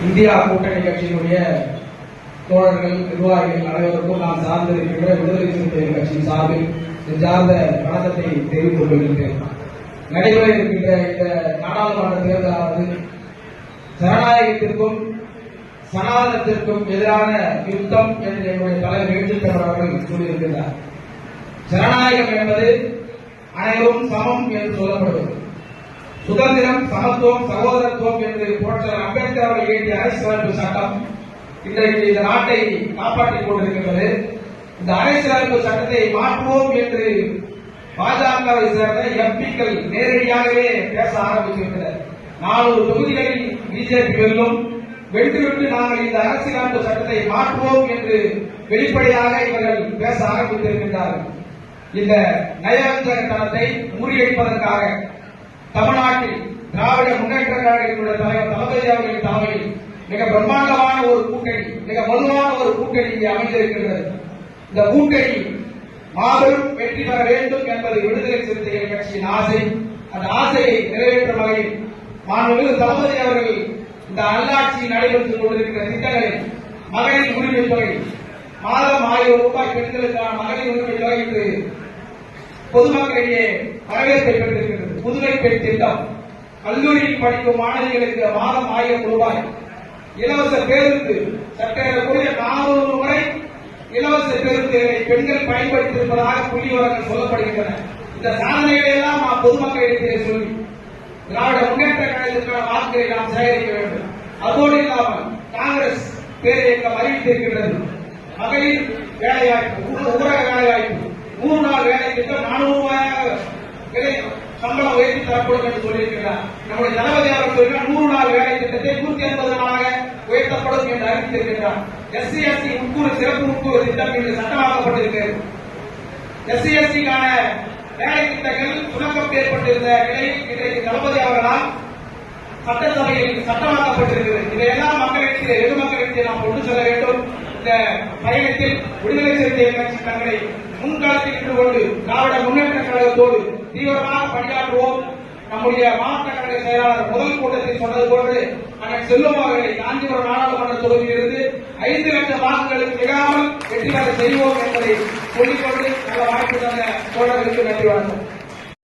India கூட்டணி கட்சியினுடைய தோழர்கள் நிர்வாகிகள் அனைவருக்கும் நான் சார்ந்திருக்கின்ற விடுதலை சிறுத்தைகள் கட்சியின் சார்பில் சார்ந்த வணக்கத்தை தெரிவித்துக் கொள்கின்றேன். நடைபெற இருக்கின்ற இந்த நாடாளுமன்ற தேர்தலானது ஜனநாயகத்திற்கும் சனாதனத்திற்கும் எதிரான யுத்தம் என்று என்னுடைய தலைவர் எழுச்சித்தவர் அவர்கள் கூறியிருக்கிறார். ஜனநாயகம் என்பது அனைவரும் சமம் என்று சொல்லப்படுவது, சுதந்திரம், சமத்துவம், சகோதரத்துவம் என்று புரட்சியாளர் அம்பேத்கர் அவர்கள் இயற்றிய அரசியலமைப்பு சட்டம் இன்றைக்கு இந்த நாட்டை காப்பாற்றிக் கொண்டிருக்கின்றது. இந்த அரசியலமைப்பு சட்டத்தை மாற்றுவோம் என்று பாஜகவை சேர்ந்த எம்பிக்கள் நேரடியாகவே பேச ஆரம்பித்திருக்கிறார். 400 தொகுதிகளில் பிஜேபி வெல்லும், வென்றுவிட்டு நாங்கள் இந்த அரசியலமைப்பு சட்டத்தை மாற்றுவோம் என்று வெளிப்படையாக இவர்கள் பேச ஆரம்பித்திருக்கின்றார்கள். இந்த நயவஞ்சகத்தனத்தை முறியடிப்பதற்காக தமிழ்நாட்டில் திராவிட முன்னேற்ற கழகத்தினுடைய தலைவர் தளபதி அவர்களின் தலைமையில் மிக பிரம்மாண்டமான ஒரு கூட்டணி, மிக வலுவான ஒரு கூட்டணி இங்கே அமைந்திருக்கின்றது. இந்த கூட்டணி மாபெரும் வெற்றி பெற வேண்டும் என்பது விடுதலை சிறுத்தைகள் கட்சியின் ஆசை. அந்த ஆசையை நிறைவேற்றும் வகையில் மாண்புமிகு தளபதி அவர்கள் இந்த நல்லாட்சியில் நடைபெற்றுக் கொண்டிருக்கிற திட்டங்களை மகளிர் உரிமை தொகை மாதம் 1000 ரூபாய் பெண்களுக்கான மகளிர் உரிமை தொகை என்று பொதுமக்களிடையே வரவேற்பை பெற்றிருக்கிறது. புதுமை பெண் திட்டம், கல்லூரியில் படிக்கும் மாணவிகளுக்கு மாதம் 1000 ரூபாய் இலவச பேருந்து, சற்றேறக்குரிய 400 முறை இலவச பேருந்துகளை பெண்கள் பயன்படுத்தியிருப்பதாக புள்ளி விவரங்கள் சொல்லப்படுகின்றன. இந்த சாதனைகளை எல்லாம் நாம் பொதுமக்களிடையே சொல்லி திராவிட முன்னேற்ற கழகத்திற்கான வாக்குகளை நாம் சேகரிக்க வேண்டும். அதோடு இல்லாமல் காங்கிரஸ் பேரியக்கம் அறிவித்திருக்கின்றது மகளிர் வேலைவாய்ப்பு, ஊரக வேலைவாய்ப்பு, 3 நாள் வேலை திட்டம் 400 ரூபாயாக சம்பளம் உயர்த்தி தரப்படும் என்று சொல்லியிருக்கிறார். நம்முடைய தளபதி அவர்கள் 100 நாள் வேலை திட்டத்தை 180 நாளாக உயர்த்தப்படும் என்று அறிவித்திருக்கிறார். SC/ST உட்கூறு சிறப்பு உட்கூறு திட்டம் என்று சட்டமாக்கப்பட்டிருக்கிறது. SC/STக்கான வேலை திட்டங்கள் சுணக்கம் ஏற்பட்டிருந்த நிலையில் இன்றைக்கு தளபதி அவர்களால் சட்டசபையில் சட்டமாக்கப்பட்டிருக்கிறது. இதையெல்லாம் மக்களிடையே வெகு மக்களிடையே நாம் கொண்டு செல்ல வேண்டும். இந்த பயணத்தில் விடுதலை சிறுத்தைகள் கட்சி தங்களை முன்களத்தில் நின்று கொண்டு திராவிட முன்னேற்ற கழகத்தோடு தீவிரமாக பணியாற்றுவோம். நம்முடைய மாவட்ட கழக செயலாளர் முதல் கூட்டத்தில் சொன்னது போன்று அண்ணன் செல்வம் அவர்களை காஞ்சிபுரம் நாடாளுமன்ற தொகுதியிலிருந்து 5 லட்சம் வாக்குகளுக்கு மிகாமல் வெற்றி பெற செய்வோம் என்பதை சொல்லிக்கொண்டு நல்ல வாய்ப்பு தந்த தோழர்களுக்கு நன்றி வணக்கம்.